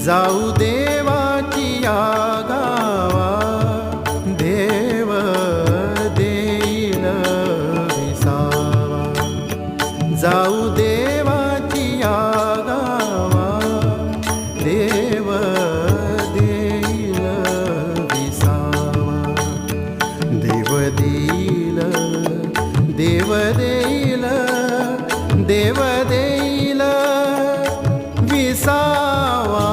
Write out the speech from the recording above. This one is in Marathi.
जाऊ देवाची या गावा, देव देईल विसावा. जाऊ देवाची या गावा, देव देईल विसावा. देव देईल, देव देईल, देव देईल विसावा.